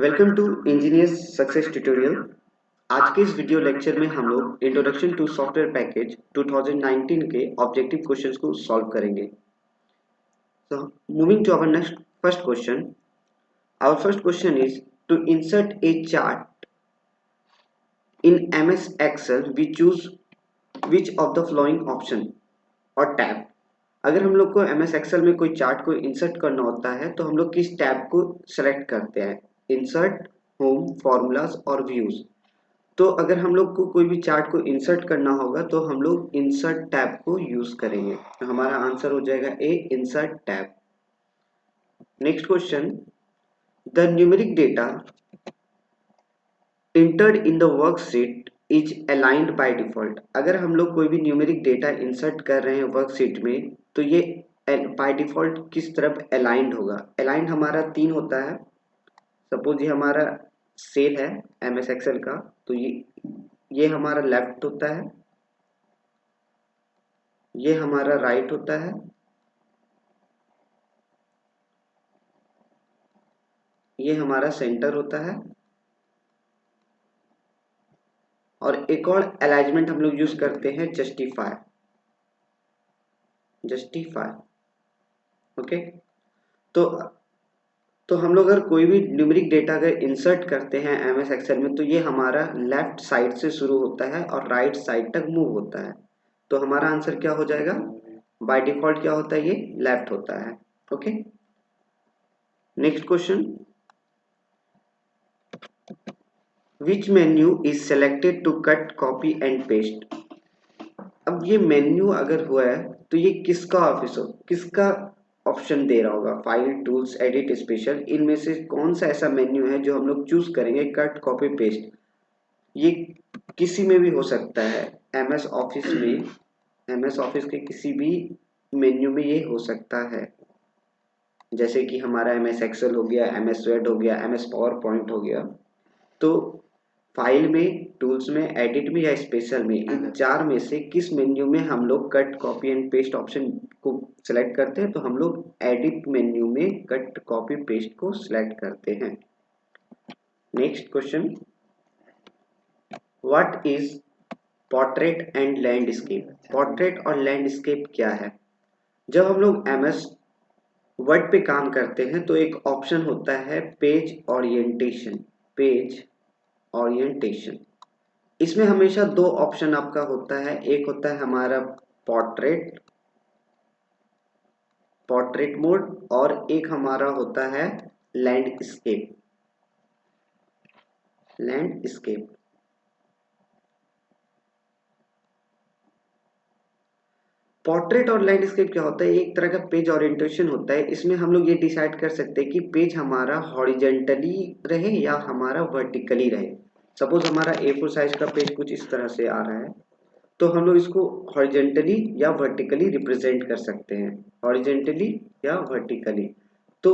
Welcome to Engineers Success Tutorial. आज के इस वीडियो लेक्चर में हम लोग इंट्रोडक्शन टू सॉफ्टवेयर पैकेज 2019 के ऑब्जेक्टिव क्वेश्चंस को सॉल्व करेंगे। So moving to our next first question. Our first question is to insert a chart in MS Excel. We choose which of the following option और tab. अगर हम लोग को MS Excel में कोई chart को इंसर्ट करना होता है तो हम लोग किस टैब को सेलेक्ट करते हैं? इंसर्ट, होम, फॉर्मूलाज और व्यूज। तो अगर हम लोग को कोई भी चार्ट को इंसर्ट करना होगा तो हम लोग इंसर्ट टैब को यूज करेंगे। तो हमारा आंसर हो जाएगा A, insert tab. Next question, the numeric data entered in the worksheet is aligned by default। अगर हम लोग कोई भी न्यूमेरिक डेटा इंसर्ट कर रहे हैं वर्कशीट में तो ये बाय डिफॉल्ट किस तरफ अलाइंड होगा? अलाइंड हमारा 3 होता है। सपोज ये हमारा सेल है MS Excel का, तो ये हमारा लेफ्ट होता है, ये हमारा राइट होता है, ये हमारा सेंटर होता है, और एक और अलाइनमेंट हम लोग यूज करते हैं जस्टिफाई। ओके, तो हम लोग अगर कोई भी न्यूमेरिक डेटा अगर इंसर्ट करते हैं MS Excel में तो ये हमारा लेफ्ट साइड से शुरू होता है और राइट साइड तक मूव होता है। तो हमारा आंसर क्या हो जाएगा? बाय डिफॉल्ट क्या होता है? ये लेफ्ट होता है। Okay, next question, which menu is selected to cut, copy and paste. अब ये मेन्यू अगर हुआ है तो ये किसका ऑप्शन दे रहा होगा? File, tools, edit, special. इनमें से कौन सा ऐसा मेन्यू है जो हम लोग चूज करेंगे? Cut, copy, paste. ये किसी में भी हो सकता है। MS ऑफिस के किसी भी मेन्यू में ये हो सकता है, जैसे कि हमारा MS Excel हो गया, MS Word हो गया, MS PowerPoint हो गया। तो फाइल में, टूल्स में, एडिट में या स्पेशल में, इन 4 में से किस मेन्यू में हम लोग cut, copy and paste option को सिलेक्ट करते हैं? तो हम लोग एडिट मेन्यू में कट, कॉपी, पेस्ट को सिलेक्ट करते हैं। Next question, what is portrait and landscape. Portrait और लैंडस्केप क्या है? जब हम लोग MS वर्ड पे काम करते हैं तो एक ऑप्शन होता है पेज ओरिएंटेशन। इसमें हमेशा 2 ऑप्शन आपका होता है। एक होता है हमारा पोर्ट्रेट मोड और एक हमारा होता है लैंडस्केप। पोर्ट्रेट और लैंडस्केप क्या होता है? एक तरह का पेज ओरिएंटेशन होता है। इसमें हम लोग ये डिसाइड कर सकते हैं कि पेज हमारा हॉरिजेंटली रहे या हमारा वर्टिकली रहे। सपोज हमारा A4 साइज का पेज कुछ इस तरह से आ रहा है तो हम लोग इसको हॉरिजेंटली या वर्टिकली रिप्रेजेंट कर सकते हैं। हॉरिजेंटली या वर्टिकली। तो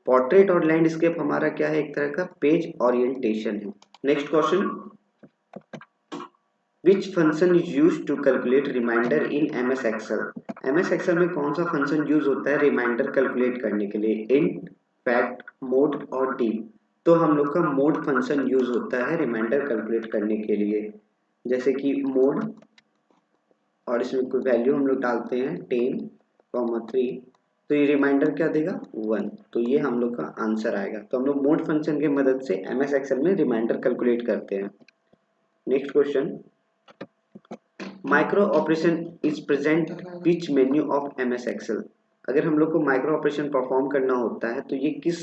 पोर्ट्रेट और लैंडस्केप हमारा क्या है? एक तरह का पेज ओरिएंटेशन है। Next question, Which function is used to calculate reminder in MS Excel? MS Excel में कौन सा फंक्शन यूज होता है रिमाइंडर कैलकुलेट करने के लिए? int, fact, mode और d। तो हम लोग का मोड फंक्शन यूज होता है रिमाइंडर कैलकुलेट करने के लिए, जैसे कि मोड, और इसमें कोई वैल्यू हम लोग डालते हैं 10,3, तो ये रिमाइंडर क्या देगा? 1। तो ये हम लोग का आंसर आएगा। तो हम लोग मोड फंक्शन की मदद से MS Excel में रिमाइंडर कैलकुलेट करते हैं। Next question, micro operation is present which menu of MS Excel। अगर हम लोग को माइक्रो ऑपरेशन परफॉर्म करना होता है तो ये किस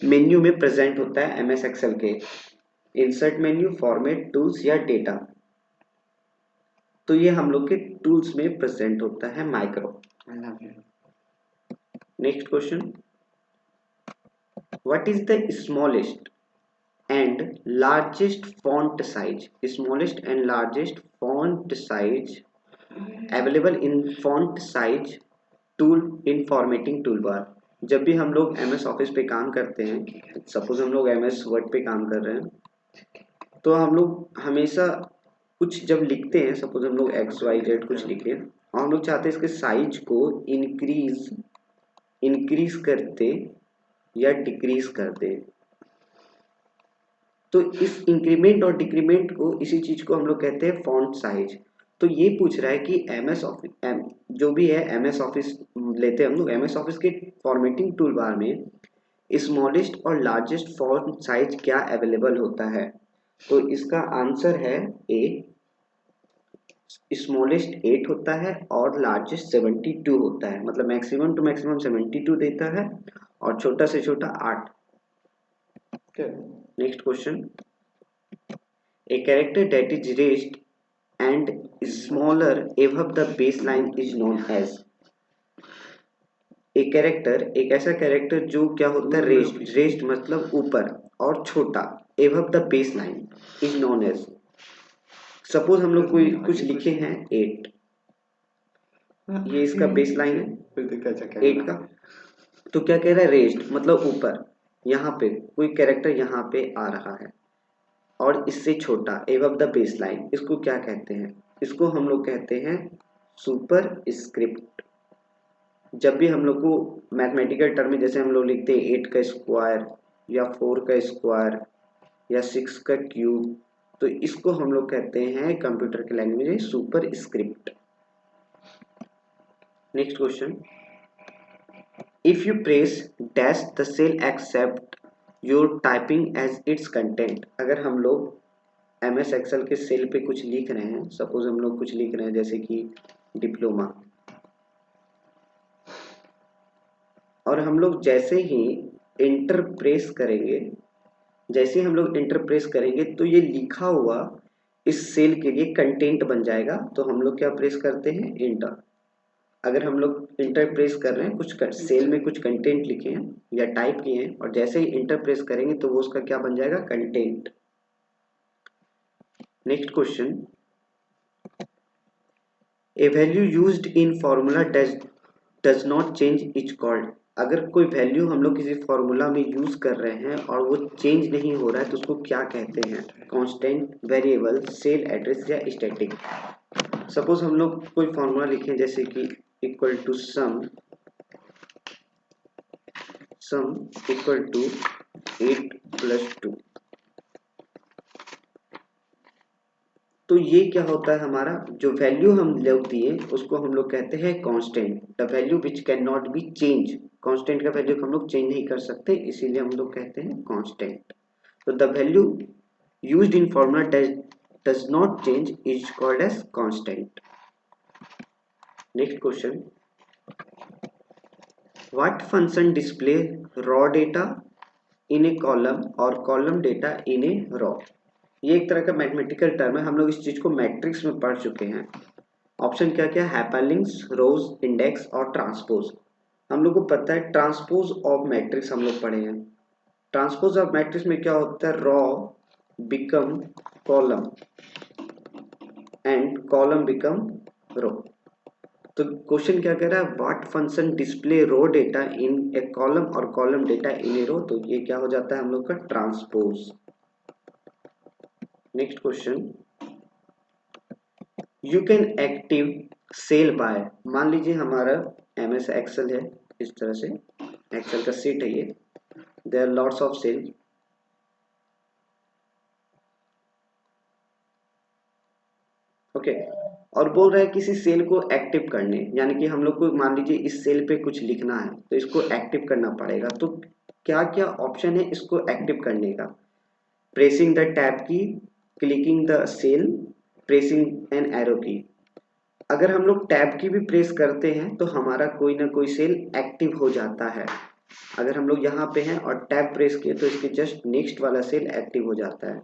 मेन्यू में प्रेजेंट होता है MS Excel के? इंसर्ट मेन्यू, फॉर्मेट, टूल्स या डेटा। तो ये हम लोग के टूल्स में प्रेजेंट होता है micro. Next question, what is the smallest and largest font size available in font size tool in formatting toolbar। जब भी हम लोग MS ऑफिस पे काम करते हैं, सपोज हम लोग MS वर्ड पे काम कर रहे हैं, तो हम लोग हमेशा कुछ जब लिखते हैं, सपोज हम लोग XYZ कुछ लिखे और हम लोग चाहते हैं इसके साइज को इंक्रीज करते या डिक्रीज कर दे। तो इस इंक्रीमेंट और डिक्रीमेंट को, इसी चीज को हम लोग कहते हैं फॉन्ट साइज। तो ये पूछ रहा है कि एमएस ऑफिस जो भी है, एमएस ऑफिस लेते हैं हम लोग, एमएस ऑफिस के फॉर्मेटिंग टूल बार में स्मॉलेस्ट और लार्जेस्ट फॉन्ट साइज क्या अवेलेबल होता है। तो इसका आंसर है ए, स्मॉलेस्ट 8 होता है और लार्जेस्ट 72 होता है, मतलब मैक्सिमम टू मैक्सिमम 72 देता है और छोटा से छोटा 8। Next question, a character that is raised and smaller above the baseline is known as। एक कैरेक्टर, एक ऐसा कैरेक्टर जो क्या होता है, रेस्ड, रेस्ड मतलब ऊपर और छोटा, above the baseline is known as। Suppose हम लोग कोई कुछ लिखे हैं 8, ये इसका बेसलाइन है 8 का, तो क्या कह रहा है, रेस्ड मतलब ऊपर, यहाँ पे कोई कैरेक्टर यहाँ पे आ रहा है और इससे छोटा, एबव द बेसलाइन, इसको क्या कहते हैं, इसको हम लोग कहते हैं सुपर स्क्रिप्ट। जब भी हम लोग को मैथमेटिकल टर्म में, जैसे हम लोग लिखते हैं 8 का स्क्वायर या 4 का स्क्वायर या 6 का क्यूब, तो इसको हम लोग कहते हैं कंप्यूटर की लैंग्वेज में superscript. Next question, if you press dash the cell accept your typing as its content. अगर हम लोग एमएस एक्सेल के सेल पे कुछ लिख रहे हैं, सपोज हम लोग कुछ लिख रहे हैं जैसे कि डिप्लोमा, और हम लोग जैसे ही इंटर प्रेस करेंगे, जैसे ही हम लोग इंटर प्रेस करेंगे तो ये लिखा हुआ इस सेल के लिए कंटेंट बन जाएगा। तो हम लोग क्या प्रेस करते हैं, इंटर। अगर हम लोग इंटर प्रेस कर रहे हैं, कुछ सेल में कुछ कंटेंट लिखे हैं या टाइप किए हैं, और जैसे ही इंटर प्रेस करेंगे तो वो उसका क्या बन जाएगा, content. Next question, A value used in formula does not change is called. अगर कोई वैल्यू हम लोग किसी फॉर्मूला में यूज कर रहे हैं और वो चेंज नहीं हो रहा है तो उसको क्या कहते हैं, कांस्टेंट, वेरिएबल, सेल एड्रेस या स्टैटिक। सपोज हम लोग कोई फॉर्मूला लिखें जैसे कि equal to sum equal to 8 + 2, तो ये क्या होता है, हमारा जो वैल्यू हम लोग दिए उसको हम लोग कहते हैं constant, the value which can not be change. Constant का वैल्यू हम लोग चेंज नहीं कर सकते, इसीलिए हम लोग कहते हैं कांस्टेंट। तो the value used in formula does not change is called as constant. Next question, what function display row data in a column और column data in a row. ये एक तरह का मैथमेटिकल टर्म है, हम लोग इस चीज को मैट्रिक्स में पढ़ चुके हैं। ऑप्शन क्या क्या, हाइपरलिंक्स, रोज, इंडेक्स और ट्रांसपोज। हम लोग को पता है ट्रांसपोज ऑफ मैट्रिक्स हम लोग पढ़े हैं। ट्रांसपोज ऑफ मैट्रिक्स में क्या होता है, row become column and column become row. तो क्वेश्चन क्या कह रहा है, what function display row data in a column और column data in a row. तो ये क्या हो जाता है हम लोग का transpose. Next question, you can active cell by. मान लीजिए हमारा एमएस एक्सेल है, इस तरह से एक्सेल का सीट है ये, there are lots of cell. Okay, और बोल रहा है किसी सेल को एक्टिव करने, यानी कि हम लोग को मान लीजिए इस सेल पे कुछ लिखना है तो इसको एक्टिव करना पड़ेगा। तो क्या क्या ऑप्शन है इसको एक्टिव करने का, pressing the tab key, clicking the cell, pressing an arrow key. अगर हम लोग टैब की भी प्रेस करते हैं तो हमारा कोई ना कोई सेल एक्टिव हो जाता है। अगर हम लोग यहाँ पे हैं और टैब प्रेस किए तो इसके जस्ट नेक्स्ट वाला सेल एक्टिव हो जाता है।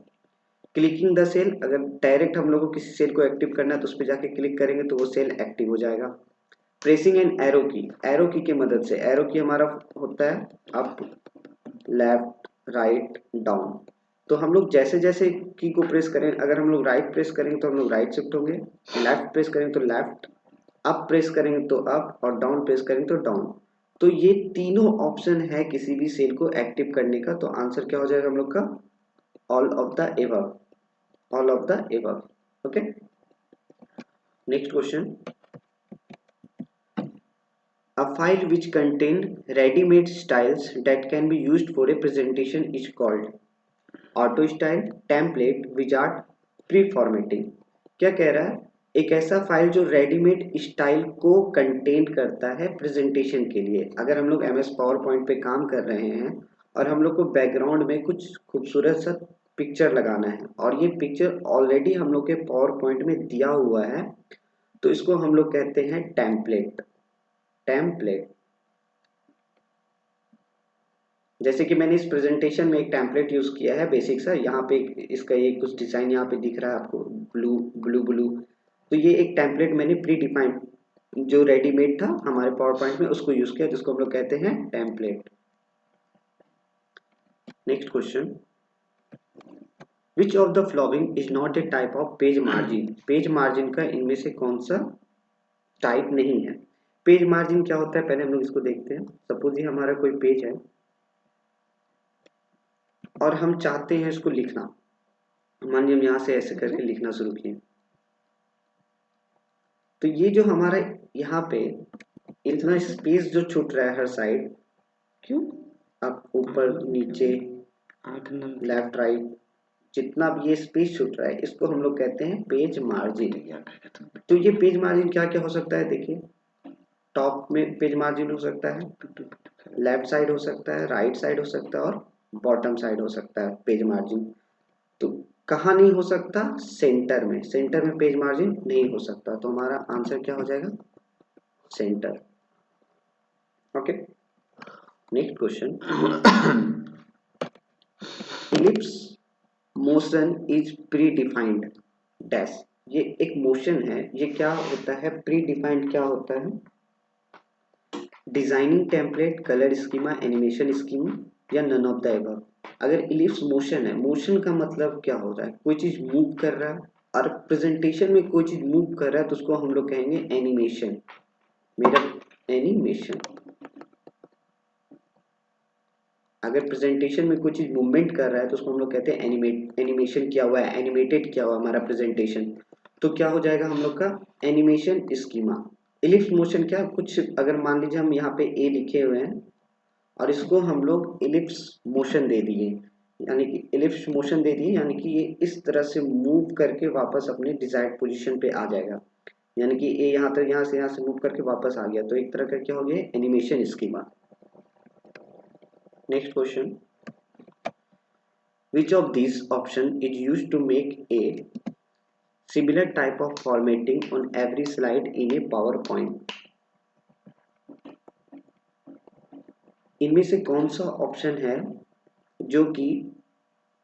क्लिकिंग द सेल, अगर डायरेक्ट हम लोग को किसी सेल को एक्टिव करना है तो उस पर जाके क्लिक करेंगे तो वो सेल एक्टिव हो जाएगा। प्रेसिंग एन एरो की, एरो की मदद से, एरो की हमारा होता है अप, लेफ्ट, राइट, डाउन। तो हम लोग जैसे जैसे की को प्रेस करें, अगर हम लोग राइट प्रेस करेंगे तो हम लोग राइट शिफ्ट होंगे, लेफ्ट प्रेस करेंगे तो लेफ्ट, अप प्रेस करेंगे तो अप और डाउन प्रेस करेंगे तो डाउन। तो ये तीनों ऑप्शन है किसी भी सेल को एक्टिव करने का। तो आंसर क्या हो जाएगा हम लोग का, all of the above, all of the above. Okay, next question, A file which contain ready-made styles that can be used for a presentation is called auto style, template, wizard, pre formatting. क्या कह रहा है? एक ऐसा file जो readymade style को contain करता है प्रेजेंटेशन के लिए। अगर हम लोग एमएस पावर पॉइंट पे काम कर रहे हैं और हम लोग को बैकग्राउंड में कुछ खूबसूरत सा पिक्चर लगाना है और ये पिक्चर ऑलरेडी हम लोग के पावर पॉइंट में दिया हुआ है, तो इसको हम लोग कहते हैं टेम्पलेट। टेम्पलेट जैसे कि मैंने इस प्रेजेंटेशन में एक टेम्पलेट यूज किया है बेसिक सा। यहाँ पे इसका ये कुछ डिजाइन यहाँ पे दिख रहा है आपको, ब्लू ब्लू ब्लू। तो ये एक टेम्पलेट मैंने प्री डिफाइंड जो रेडीमेड था हमारे पावर पॉइंट में उसको यूज किया, जिसको हम लोग कहते हैं template. Next question, which of the following is not a type of page margin? Page margin का इनमें से कौन सा टाइप नहीं है? पेज मार्जिन क्या होता है पहले हम लोग इसको देखते हैं। सपोज ये हमारा कोई पेज है और हम चाहते हैं इसको लिखना। मान लीजिए हम यहाँ से ऐसे करके लिखना शुरू किए, तो ये जो हमारा यहाँ पे इतना स्पेस जो छूट रहा है हर साइड, क्यों? अब ऊपर नीचे लेफ्ट राइट जितना भी ये स्पेस छूट रहा है इसको हम लोग कहते हैं पेज मार्जिन। तो ये पेज मार्जिन क्या क्या हो सकता है देखिए, टॉप में पेज मार्जिन हो सकता है, लेफ्ट साइड हो सकता है, राइट साइड हो सकता है और बॉटम साइड हो सकता है पेज मार्जिन। तो कहाँ नहीं हो सकता? सेंटर में। सेंटर में पेज मार्जिन नहीं हो सकता, तो हमारा आंसर क्या हो जाएगा? Centre. Okay, next question, ellipse motion is pre defined dash. ये एक मोशन है, ये क्या होता है? प्री डिफाइंड क्या होता है? Designing template, colour schema, animation schema या नन ऑफ द एबव। अगर इलिप्स मोशन है, मोशन का मतलब क्या हो रहा है? कोई चीज मूव कर रहा है, और प्रेजेंटेशन में कोई चीज मूव कर रहा है तो उसको हम लोग कहेंगे एनिमेशन। मेरा एनिमेशन। अगर प्रेजेंटेशन में कोई चीज मूवमेंट कर रहा है तो उसको हम लोग कहते हैं एनिमेशन किया हुआ है, एनिमेटेड किया हुआ हमारा प्रेजेंटेशन। तो क्या हो जाएगा हम लोग का? Animation schema. इलिप्स मोशन क्या कुछ, अगर मान लीजिए हम यहाँ पे ए लिखे हुए हैं और इसको हम लोग इलिप्स मोशन दे दिए, यानी कि इलिप्स मोशन दे दिए यानी कि ये इस तरह से मूव करके वापस अपने डिजायर्ड पोजीशन पे आ जाएगा। यानी कि ए यहाँ से मूव करके वापस आ गया, तो एक तरह का क्या हो गया? Animation schema. Next question, which of these option is used to make a similar type of formatting on every slide in a PowerPoint? इनमें से कौन सा ऑप्शन है जो कि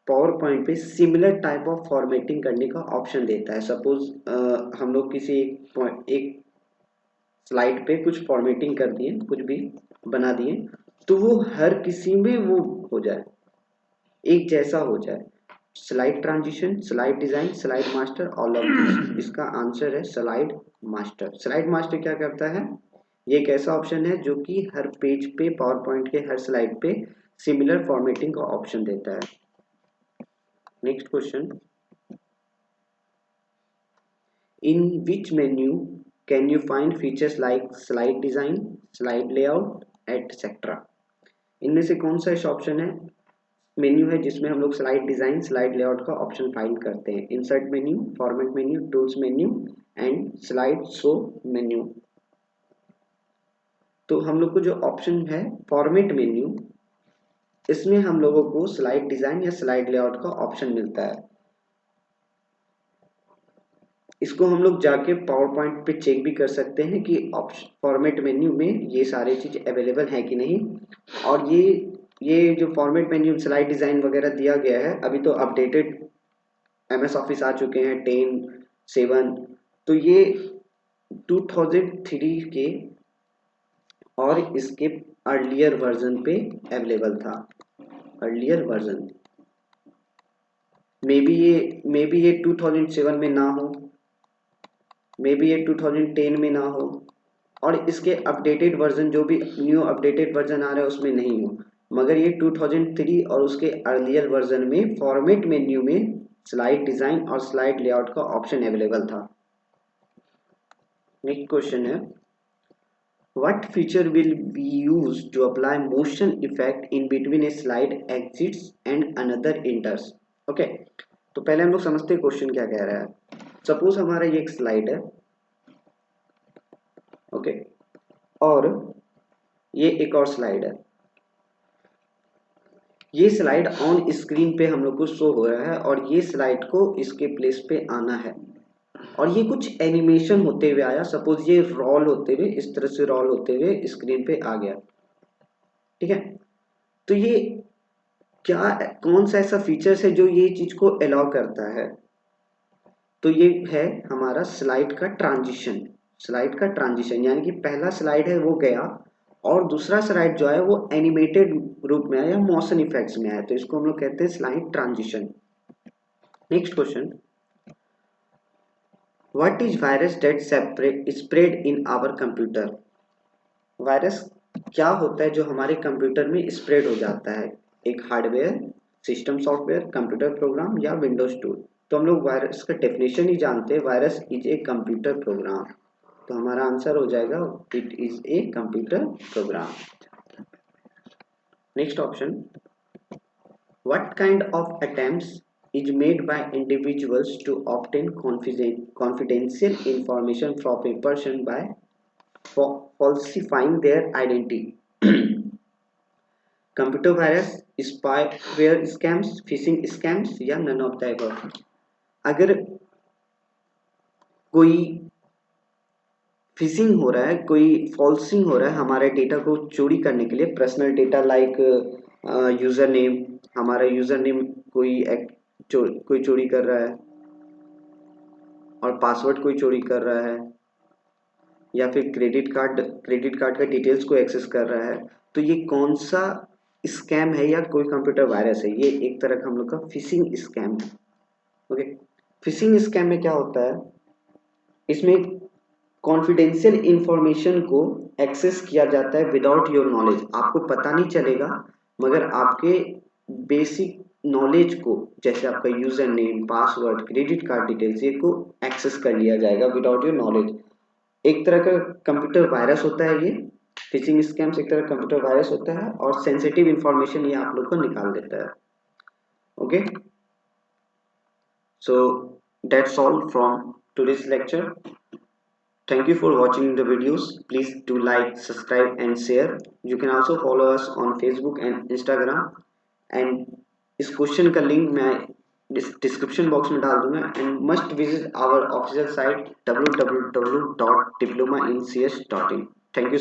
पावर पॉइंट पे सिमिलर टाइप ऑफ फॉर्मेटिंग करने का ऑप्शन देता है? सपोज हम लोग किसी एक स्लाइड पे कुछ फॉर्मेटिंग कर दिए, कुछ भी बना दिए, तो वो हर किसी में वो हो जाए, एक जैसा हो जाए। Slide transition, slide design, slide master, all of this. इसका आंसर है स्लाइड मास्टर। स्लाइड मास्टर क्या करता है? ये एक ऐसा ऑप्शन है जो कि हर पेज पे, पावर पॉइंट के हर स्लाइड पे सिमिलर फॉर्मेटिंग का ऑप्शन देता है। Next question, in which menu can you find features like slide design, slide layout etcetera? इनमें से कौन सा इस ऑप्शन है, मेन्यू है जिसमें हम लोग स्लाइड डिजाइन, स्लाइड लेआउट का ऑप्शन फाइंड करते हैं? Insert menu, format menu, tools menu and slide show menu. तो हम लोग को जो ऑप्शन है फॉर्मेट मेन्यू, इसमें हम लोगों को स्लाइड डिजाइन या स्लाइड लेआउट का ऑप्शन मिलता है। इसको हम लोग जाके पावर पॉइंट पे चेक भी कर सकते हैं कि फॉर्मेट मेन्यू में ये सारी चीज अवेलेबल है कि नहीं। और ये जो फॉर्मेट मेन्यू, स्लाइड डिजाइन वगैरह दिया गया है, अभी तो अपडेटेड एमएस ऑफिस आ चुके हैं 10, 7, तो ये 2003 के और इसके अर्लियर वर्जन पे अवेलेबल था। अर्लियर वर्जन मे बी ये 2007 में ना हो, मे बी ये 2010 में ना हो, और इसके अपडेटेड वर्जन जो भी न्यू अपडेटेड वर्जन आ रहा है उसमें नहीं हो, मगर ये 2003 और उसके अर्लियर वर्जन में फॉर्मेट मेन्यू में स्लाइड डिजाइन और स्लाइड लेआउट का ऑप्शन अवेलेबल था। नेक्स्ट क्वेश्चन है, What feature will we use to apply motion effect in between a slide exits and another enters? Okay, तो पहले हम लोग समझते हैं क्वेश्चन क्या कह रहा है। सपोज हमारा ये एक स्लाइड है, ओके, और ये एक और स्लाइड है। ये स्लाइड ऑन स्क्रीन पे हम लोग को शो हो रहा है और ये स्लाइड को इसके प्लेस पे आना है और ये कुछ एनिमेशन होते हुए आया। सपोज ये रोल होते हुए, इस तरह से रोल होते हुए स्क्रीन पे आ गया, ठीक है। तो ये क्या, कौन सा ऐसा फीचर्स है जो ये चीज को अलाउ करता है? तो ये है हमारा स्लाइड का ट्रांजिशन। स्लाइड का ट्रांजिशन यानी कि पहला स्लाइड है वो गया और दूसरा स्लाइड जो है वो एनिमेटेड रूप में आया या मोशन इफेक्ट्स में आया, तो इसको हम लोग कहते हैं slide transition. Next question, what is virus that spread in our computer? Virus क्या होता है जो हमारे कंप्यूटर में स्प्रेड हो जाता है? एक hardware, system software, computer program या विंडोज टूल? तो हम लोग वायरस का डेफिनेशन ही जानते हैं, virus is a computer program. तो हमारा आंसर हो जाएगा it is a computer program. Next option, what kind of attempts is made by individuals to obtain confidential information from a person by falsifying their identity? Computer virus, spyware scams, fishing scams या none of the above? अगर कोई fishing हो रहा है, कोई false ceiling हो रहा है हमारे डेटा को चोरी करने के लिए, personal data like user name, हमारा यूजर नेम कोई चोरी कर रहा है और पासवर्ड कोई चोरी कर रहा है, या फिर क्रेडिट कार्ड का डिटेल्स को एक्सेस कर रहा है, तो ये कौन सा स्कैम है या कोई कंप्यूटर वायरस है? ये एक तरह का हम लोग का फिशिंग स्कैम है। ओके, फिशिंग स्कैम में क्या होता है, इसमें कॉन्फिडेंशियल इंफॉर्मेशन को एक्सेस किया जाता है विदाउट योर नॉलेज। आपको पता नहीं चलेगा मगर आपके बेसिक नॉलेज को, जैसे आपका user name, password, credit card details, ये को एक्सेस कर लिया जाएगा विदाउट योर नॉलेज। एक तरह का कंप्यूटर वायरस होता है ये। फिशिंग स्कैम्स एक तरह का कंप्यूटर वायरस होता है और सेंसिटिव इंफॉर्मेशन ये आप लोग को निकाल देता है। Okay, so that's all from today's lecture. Thank you for watching the videos. Please do like, subscribe and share. You can also follow us on Facebook and Instagram, and इस question का link मैं description box में डाल दूंगा। And must visit our official site www.diplomaincs.in. Thank you.